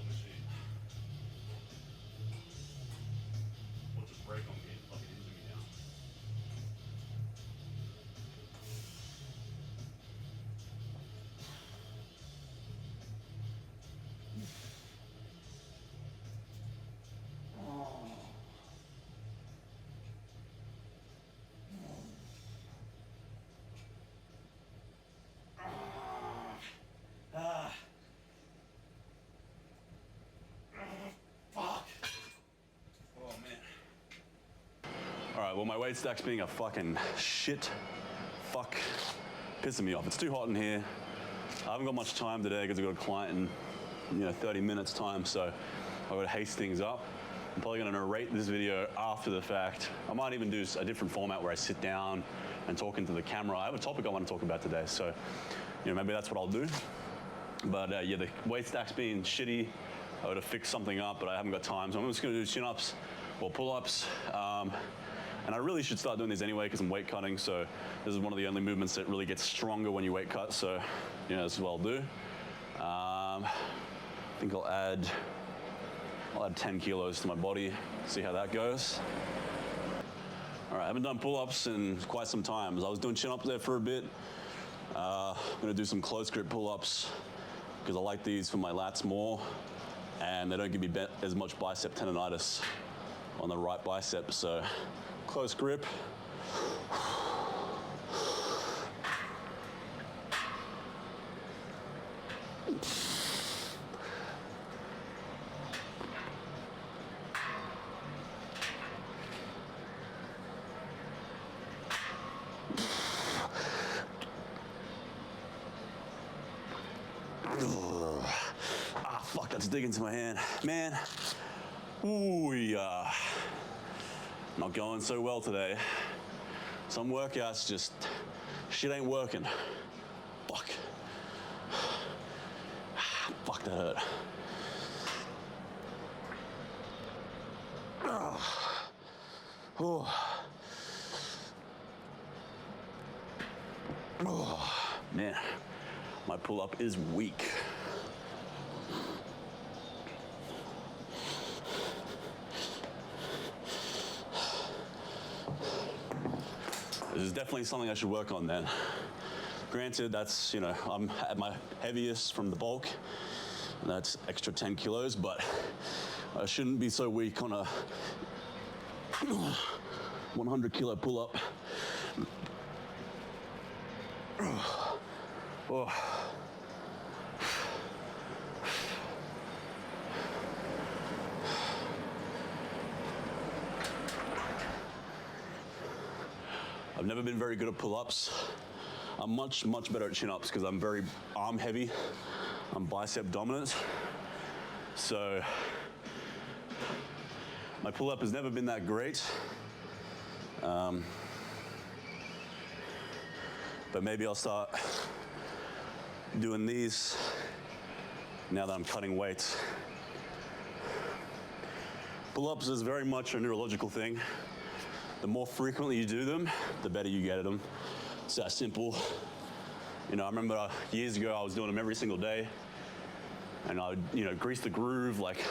old machine. Watch it break on me and fucking injure me now. Fuck. Oh man. Alright, well my weight stack's being a fucking shit. Fuck. Pissing me off. It's too hot in here. I haven't got much time today because I've got a client in 30 minutes time, so I've got to haste things up. I'm probably going to narrate this video after the fact. I might even do a different format where I sit down and talk into the camera. I have a topic I want to talk about today, so maybe that's what I'll do. But yeah, the weight stack's being shitty. I would have fixed something up, but I haven't got time, so I'm just going to do chin-ups or pull-ups. And I really should start doing these anyway because I'm weight cutting, so this is one of the only movements that really gets stronger when you weight cut, so this is what I'll do. I think I'll add 10 kilos to my body, see how that goes. All right, I haven't done pull-ups in quite some time. I was doing chin-ups there for a bit. I'm gonna do some close grip pull-ups because I like these for my lats more, and they don't give me as much bicep tendonitis on the right bicep, so close grip. Fuck, that's digging to my hand. Man, ooh, yeah. Not going so well today. Some workouts just, shit ain't working. Fuck. Fuck, that hurt. Oh, man, my pull-up is weak. This is definitely something I should work on then. Granted, that's, I'm at my heaviest from the bulk, and that's extra 10 kilos, but I shouldn't be so weak on a 100 kilo pull-up. Oh. I've never been very good at pull-ups. I'm much better at chin-ups because I'm very arm heavy. I'm bicep dominant. So my pull-up has never been that great. But maybe I'll start doing these now that I'm cutting weight. Pull-ups is very much a neurological thing. The more frequently you do them, the better you get at them. It's that simple. I remember years ago I was doing them every single day, and I would, grease the groove. Like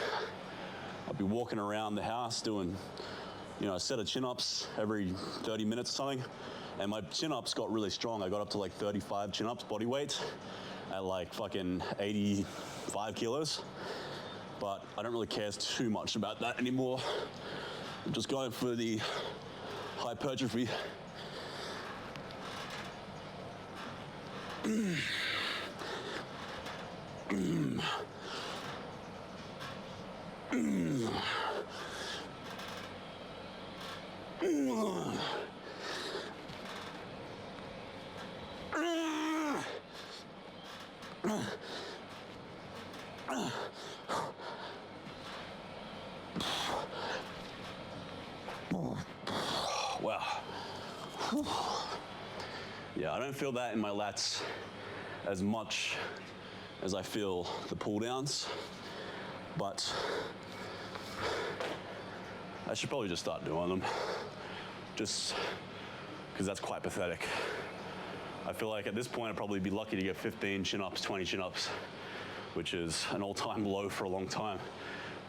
I'd be walking around the house doing, a set of chin-ups every 30 minutes or something, and my chin-ups got really strong. I got up to like 35 chin-ups body weight at like fucking 85 kilos. But I don't really care too much about that anymore. I'm just going for the hypertrophy. Wow. Yeah, I don't feel that in my lats as much as I feel the pull downs, but I should probably just start doing them, just because that's quite pathetic. I feel like at this point I'd probably be lucky to get 15 chin-ups, 20 chin-ups which is an all-time low for a long time.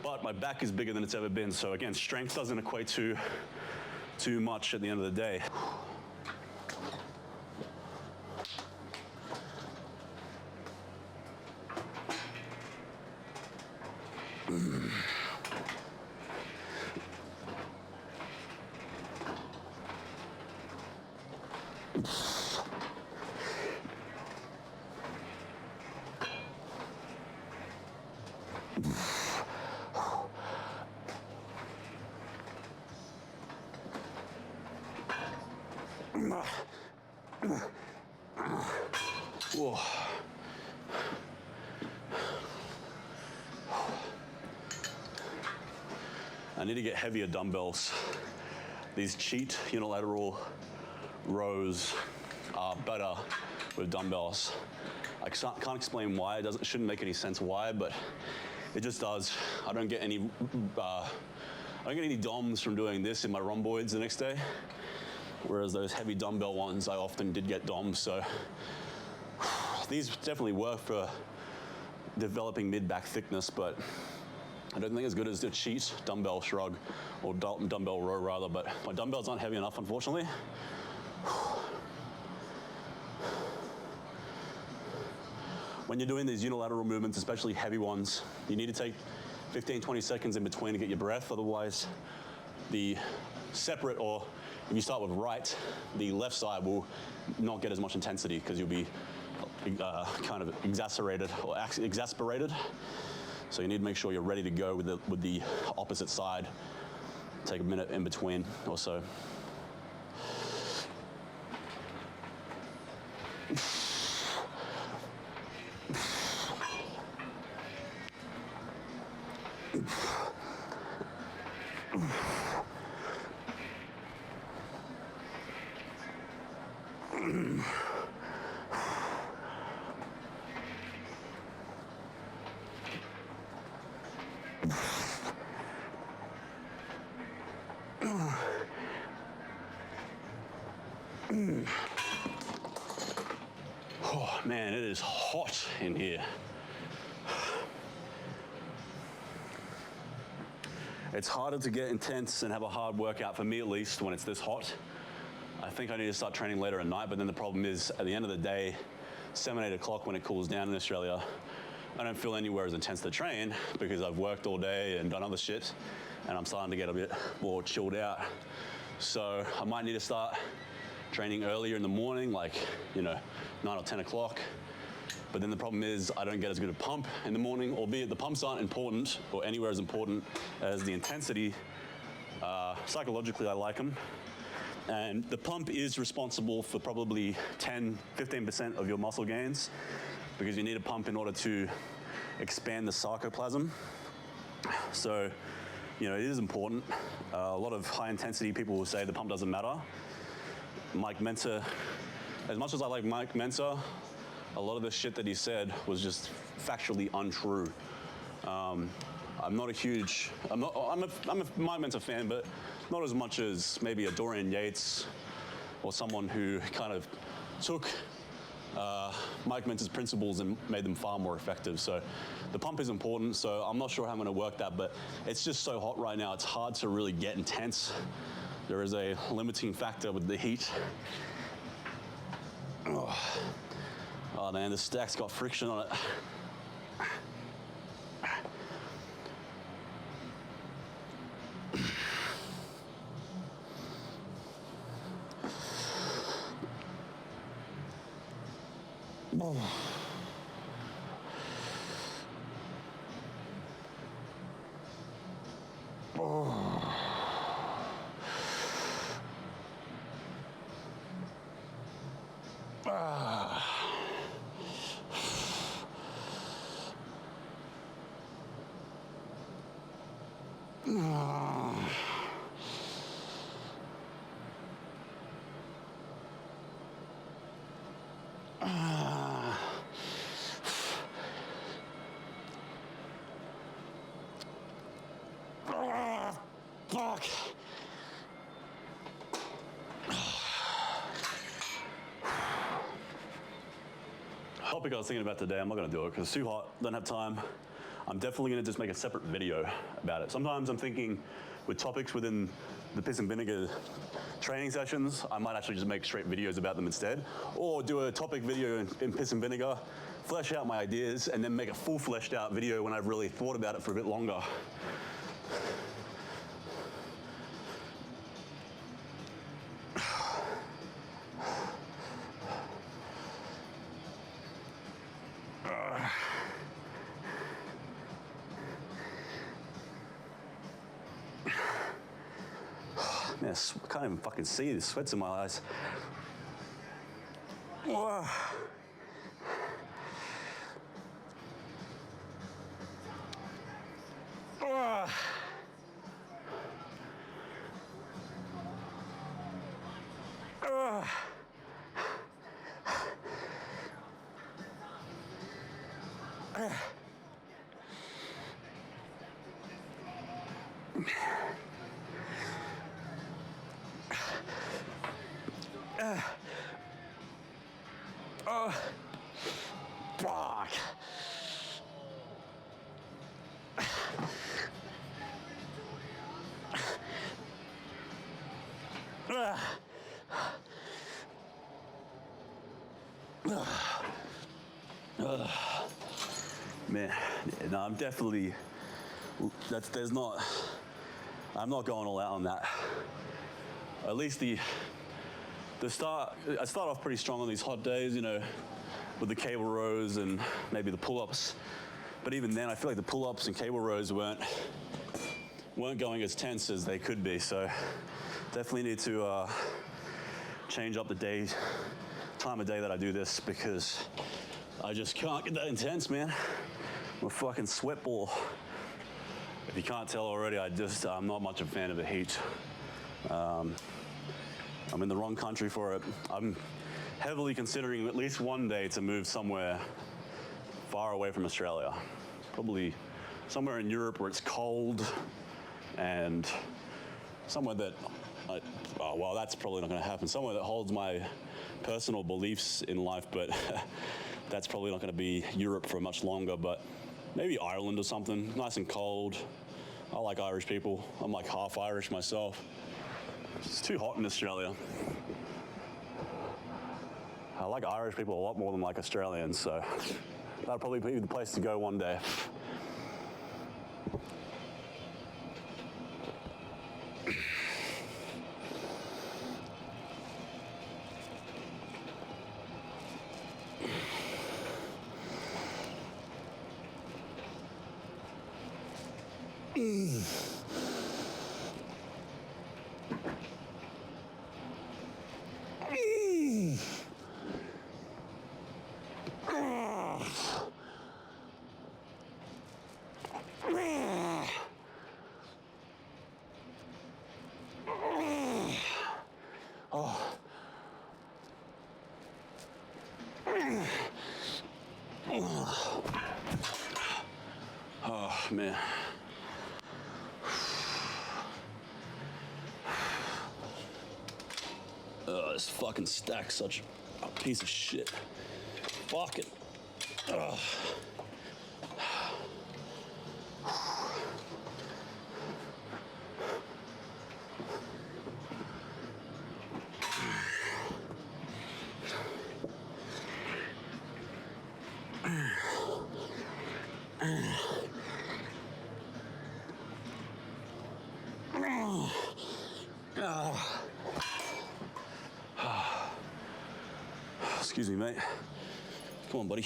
But my back is bigger than it's ever been, so again, strength doesn't equate to too much at the end of the day. Whoa. I need to get heavier dumbbells. These cheat unilateral rows are better with dumbbells. I can't explain why. It shouldn't make any sense why, but it just does. I don't get any DOMs from doing this in my rhomboids the next day. Whereas those heavy dumbbell ones, I often did get DOMs, so these definitely work for developing mid-back thickness, but I don't think as good as the cheat dumbbell shrug, or dumbbell row rather, but my dumbbells aren't heavy enough, unfortunately. When you're doing these unilateral movements, especially heavy ones, you need to take 15, 20 seconds in between to get your breath, otherwise the separate, or if you start with right, the left side will not get as much intensity because you'll be kind of exasperated. So you need to make sure you're ready to go with the opposite side. Take a minute in between or so. Oh man, it is hot in here. It's harder to get intense and have a hard workout, for me at least, when it's this hot. I think I need to start training later at night, but then the problem is, at the end of the day, 7, 8 o'clock when it cools down in Australia, I don't feel anywhere as intense to train because I've worked all day and done other shit, and I'm starting to get a bit more chilled out. So I might need to start training earlier in the morning, like, 9 or 10 o'clock. But then the problem is I don't get as good a pump in the morning, albeit the pumps aren't important or anywhere as important as the intensity. Psychologically, I like them. And the pump is responsible for probably 10, 15% of your muscle gains because you need a pump in order to expand the sarcoplasm. So, it is important. A lot of high intensity people will say the pump doesn't matter. Mike Mentor, as much as I like Mike Mentor, a lot of the shit that he said was just factually untrue. I'm not a huge, I'm a Mike Mentor fan, but not as much as maybe a Dorian Yates or someone who kind of took Mike Mentor's principles and made them far more effective. So the pump is important, so I'm not sure how I'm gonna work that, but it's just so hot right now, it's hard to really get intense. There is a limiting factor with the heat. Oh man, the stack's got friction on it. Fuck. topic I was thinking about today, I'm not gonna do it because it's too hot, don't have time. I'm definitely gonna just make a separate video about it. Sometimes I'm thinking with topics within the Piss and Vinegar training sessions, I might actually just make straight videos about them instead, or do a topic video in Piss and Vinegar, flesh out my ideas, and then make a full fleshed out video when I've really thought about it for a bit longer. Man, I can't even fucking see, the sweat's in my eyes. Fuck. Man, no, I'm definitely, I'm not going all out on that. At least I start off pretty strong on these hot days, you know, with the cable rows and maybe the pull-ups. But even then, I feel like the pull-ups and cable rows weren't going as tense as they could be. So definitely need to change up the time of day that I do this, because I just can't get that intense, man. I'm a fucking sweat ball. If you can't tell already, I'm not much of a fan of the heat. I'm in the wrong country for it. I'm heavily considering at least one day to move somewhere far away from Australia. Probably somewhere in Europe where it's cold, and somewhere that, well, that's probably not gonna happen. Somewhere that holds my personal beliefs in life, but that's probably not gonna be Europe for much longer, but maybe Ireland or something, nice and cold. I like Irish people. I'm like half Irish myself. It's too hot in Australia. I like Irish people a lot more than like Australians, so that'll probably be the place to go one day. Oh, man. This fucking stack's such a piece of shit. Fucking. Ugh. Excuse me, mate. Come on, buddy.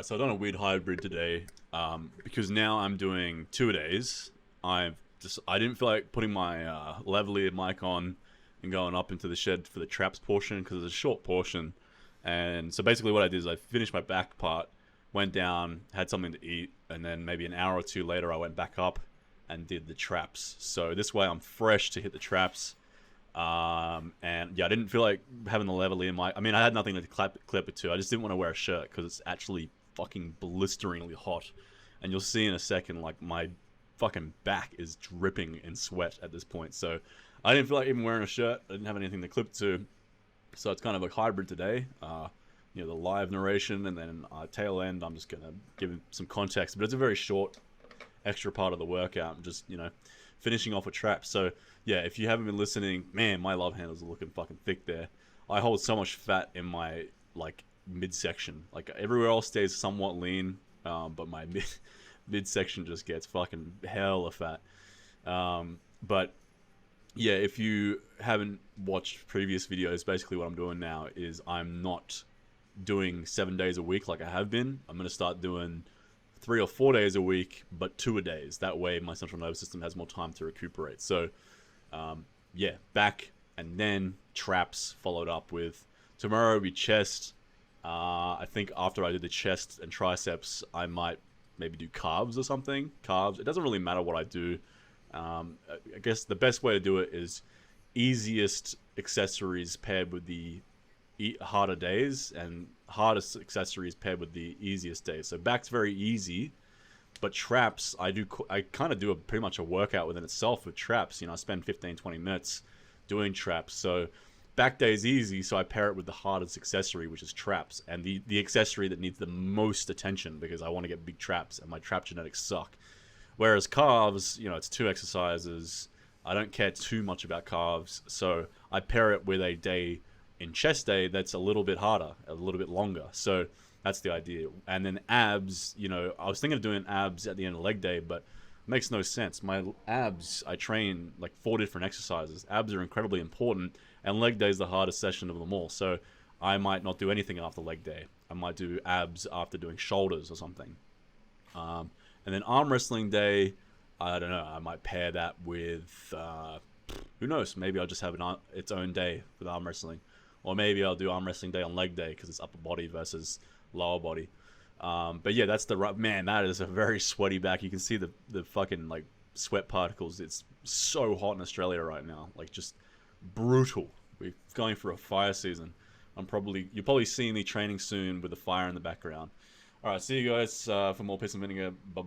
Alright, so I've done a weird hybrid today, because now I'm doing 2-a-days. I didn't feel like putting my lavalier mic on and going up into the shed for the traps portion, because it's a short portion. And so basically what I did is I finished my back part, went down, had something to eat, and then maybe an hour or two later I went back up and did the traps. So this way I'm fresh to hit the traps. And yeah, I didn't feel like having the lavalier mic. I mean, I had nothing to clip it to. I just didn't want to wear a shirt because it's actually fucking blisteringly hot. And you'll see in a second, like, my fucking back is dripping in sweat at this point. So I didn't feel like even wearing a shirt. I didn't have anything to clip to. So it's kind of a hybrid today. You know, the live narration, and then tail end, I'm just going to give some context. But it's a very short extra part of the workout. I'm just, you know, finishing off a trap. So yeah, if you haven't been listening, man, my love handles are looking fucking thick there. I hold so much fat in my, like, midsection. Like, everywhere else stays somewhat lean, but my midsection just gets fucking hella fat. But yeah, if you haven't watched previous videos, basically what I'm doing now is I'm not doing 7 days a week like I have been. I'm going to start doing 3 or 4 days a week, but 2-a-days. That way my central nervous system has more time to recuperate. So yeah, back and then traps, followed up with tomorrow will be chest. I think after I do the chest and triceps, I might maybe do calves or something. Calves, it doesn't really matter what I do. I guess the best way to do it is easiest accessories paired with the harder days, and hardest accessories paired with the easiest days. So back's very easy, but traps, I kind of do pretty much a workout within itself with traps. You know, I spend 15-20 minutes doing traps. So back day is easy, so I pair it with the hardest accessory, which is traps, and the accessory that needs the most attention, because I want to get big traps and my trap genetics suck. Whereas calves, you know, it's 2 exercises. I don't care too much about calves, so I pair it with a day in chest day that's a little bit harder, a little bit longer. So that's the idea. And then abs, you know, I was thinking of doing abs at the end of leg day, but it makes no sense. My abs, I train like 4 different exercises. Abs are incredibly important, and leg day is the hardest session of them all. So I might not do anything after leg day. I might do abs after doing shoulders or something. And then arm wrestling day, I don't know, I might pair that with, who knows, maybe I'll just have its own day with arm wrestling. Or maybe I'll do arm wrestling day on leg day because it's upper body versus lower body. But yeah, that's man, that is a very sweaty back. You can see the fucking, like, sweat particles. It's so hot in Australia right now, like, just brutal. We're going through a fire season. You'll probably see me training soon with a fire in the background. All right, see you guys for more Piss and Vinegar. Bye.